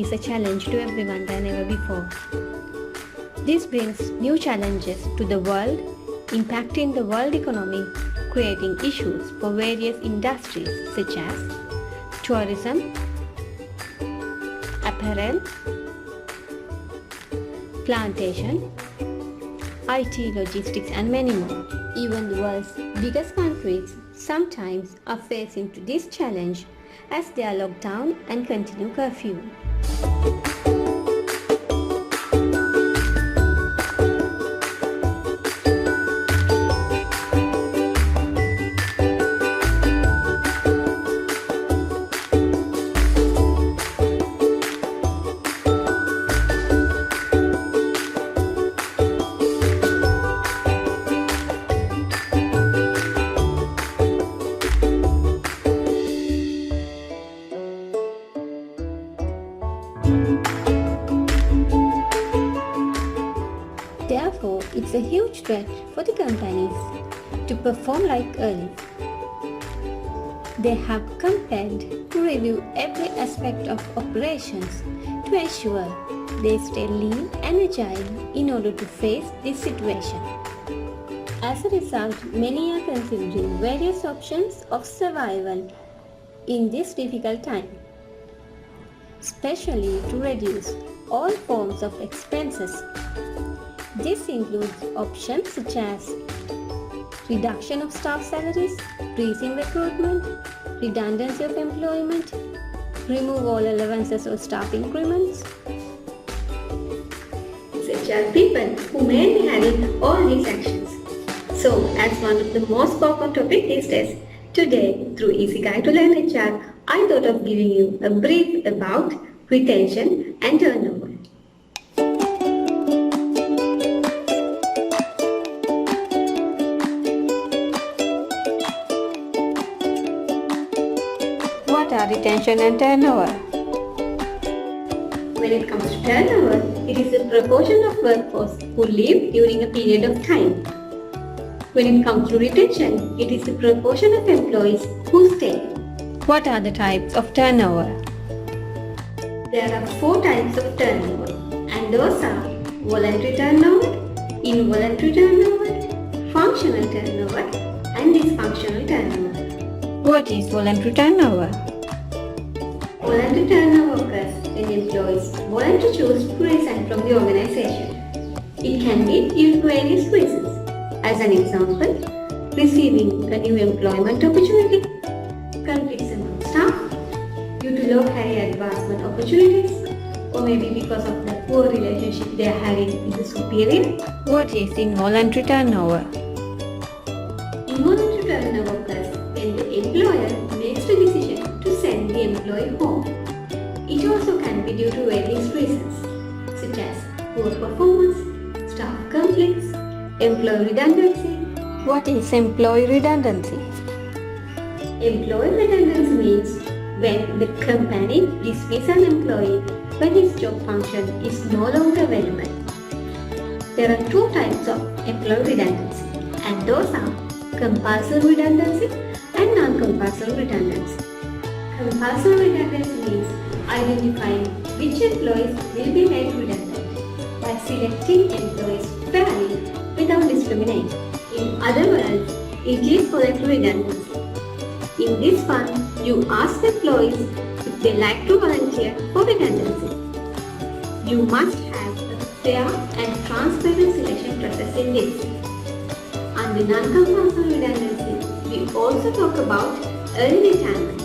is a challenge to everyone than ever before. This brings new challenges to the world, impacting the world economy, creating issues for various industries such as tourism, apparel, plantation, IT, logistics and many more. Even the world's biggest countries sometimes are facing to this challenge as they are locked down and continue curfew. Therefore, it's a huge threat for the companies to perform like earlier. They have compelled to review every aspect of operations to ensure they stay lean and agile in order to face this situation. As a result, many are considering various options of survival in this difficult time, especially to reduce all forms of expenses. This includes options such as reduction of staff salaries, freezing recruitment, redundancy of employment, remove all allowances or staff increments. Such are people who may be having all these actions. So, as one of the most spoken topic these days, today through Easy Guide to Learn HR, I thought of giving you a brief about retention and turnover. What are retention and turnover? When it comes to turnover, it is the proportion of workforce who leave during a period of time. When it comes to retention, it is the proportion of employees who stay. What are the types of turnover? There are 4 types of turnover, and those are voluntary turnover, involuntary turnover, functional turnover, and dysfunctional turnover. What is voluntary turnover? Voluntary turnover occurs when employees voluntarily choose to resign from the organization. It can be due to various reasons. As an example, receiving a new employment opportunity, conflicts among staff, due to low career advancement opportunities, or maybe because of the poor relationship they are having with the superior. What is involuntary turnover? Involuntary turnover occurs when the employer makes the decision to send the employee home. It also can be due to various reasons, such as poor performance, staff conflicts, employee redundancy. What is employee redundancy? Employee redundancy means when the company dismisses an employee when his job function is no longer available. There are 2 types of employee redundancy, and those are compulsory redundancy and non-compulsory redundancy. Compulsory redundancy means identifying which employees will be made redundant by selecting employees fairly without discriminating. In other words, it is voluntary redundancy. In this one, you ask employees if they like to volunteer for redundancy. You must have a fair and transparent selection process in this. Under non-compulsory redundancy, we also talk about early retirement.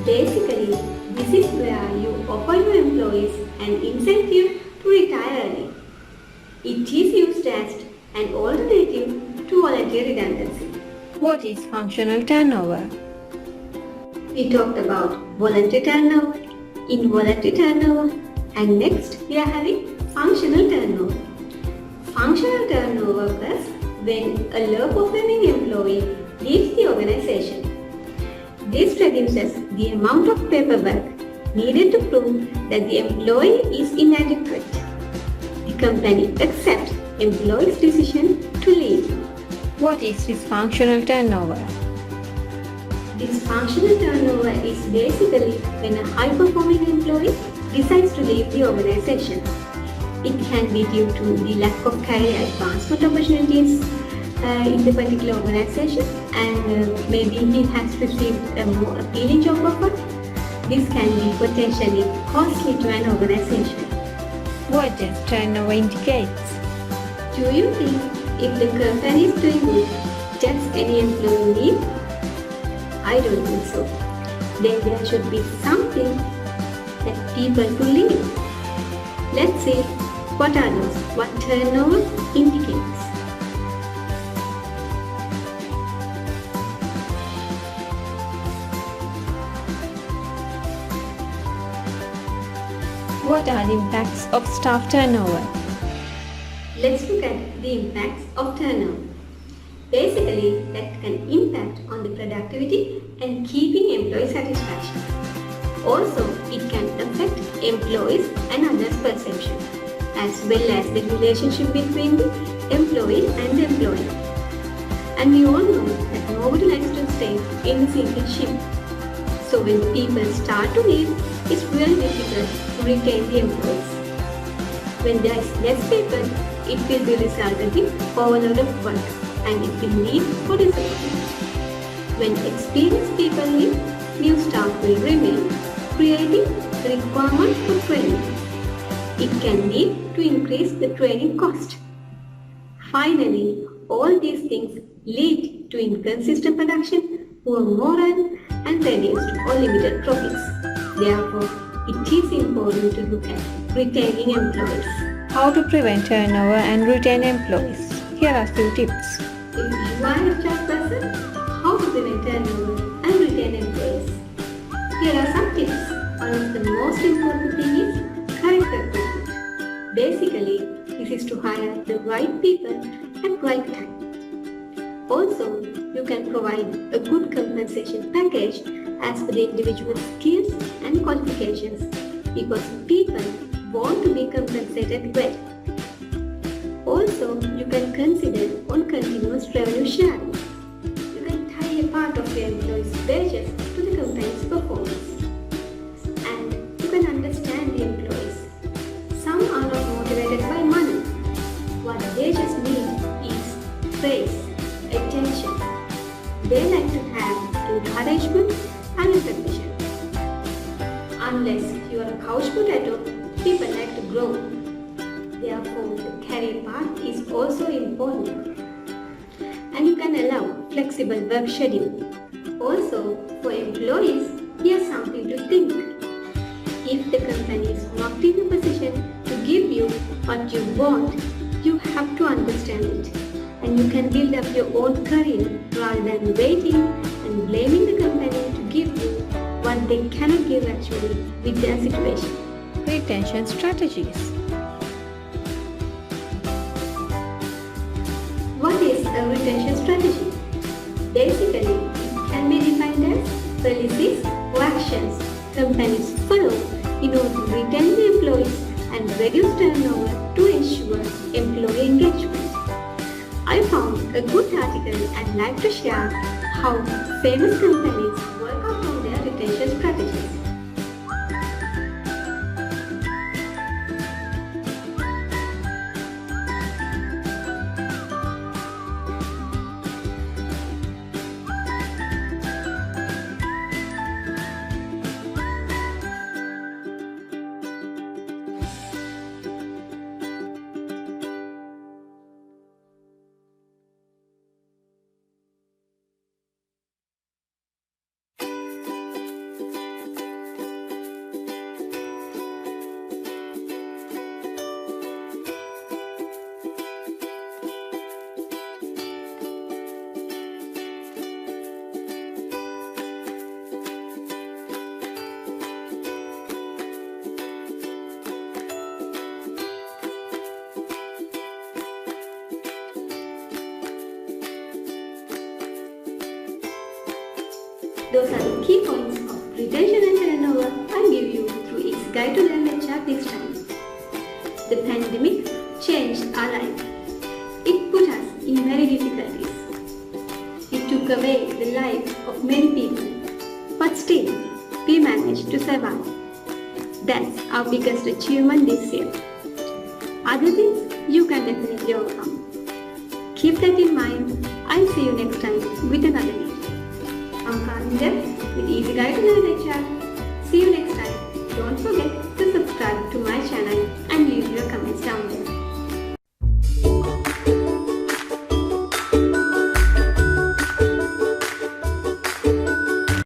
Basically, this is where you offer your employees an incentive to retire early. It is used as an alternative to voluntary redundancy. What is functional turnover? We talked about voluntary turnover, involuntary turnover, and next we are having functional turnover. Functional turnover occurs when a low-performing employee leaves the organization. This reduces the amount of paperwork needed to prove that the employee is inadequate. The company accepts employee's decision to leave. What is dysfunctional turnover? Dysfunctional turnover is basically when a high-performing employee decides to leave the organization. It can be due to the lack of career advancement opportunities in the particular organization, and maybe he has received a more appealing job offer. This can be potentially costly to an organization. What does turnover indicates? Do you think if the company is doing good, does any employee leave? I don't think so. Then there should be something that people could leave. Let's see what are those, what turnover indicates. What are the impacts of staff turnover? Let's look at the impacts of turnover. Basically, that can impact on the productivity and keeping employee satisfaction. Also, it can affect employees and others' perception, as well as the relationship between the employee and the employer. And we all know that nobody likes to stay in a single ship. So when people start to leave, it's really difficult to retain the employees. When there is less people, it will be resulting in overload of work, and it will lead for disappointment. When experienced people leave, new staff will remain, creating the requirement for training. It can lead to increase the training cost. Finally, all these things lead to inconsistent production, poor morale, and reduced or limited profits. Therefore, it is important to look at retaining employees. How to prevent turnover and retain employees? Here are few tips. If you are a HR person, how to prevent turnover and retain employees? Here are some tips. One of the most important thing is correct recruitment. Basically, this is to hire the right people at right time. Also, you can provide a good compensation package as per the individual skills and qualifications, because people want to be compensated well. Also, you can consider on continuous revenue sharing. You can tie a part of your employees' wages to the company's performance. And you can understand the employees. Some are not motivated by money. What they just need is praise, attention. They like to have encouragement and recognition. Unless you are a couch potato, people like to grow. Therefore, the career path is also important. And you can allow flexible work schedule. Also, for employees, here's something to think. If the company is not in a position to give you what you want, you have to understand it. And you can build up your own career rather than waiting and blaming the company to give you what they cannot give actually with their situation. Retention strategies. What is a retention strategy? Basically, it can be defined as policies or actions companies follow in order to retain the employees and reduce turnover to ensure employee engagement. I found a good article and like to share how famous companies work out on their retention strategies. Those are the key points of retention and turnover I give you through its Guide to Learn HR this time. The pandemic changed our life. It put us in many difficulties. It took away the life of many people, but still we managed to survive. That's our biggest achievement this year. Other things you can definitely overcome. Keep that in mind. I'll see you next time with another video. I'm Karinda with Easy Guide to Learn HR.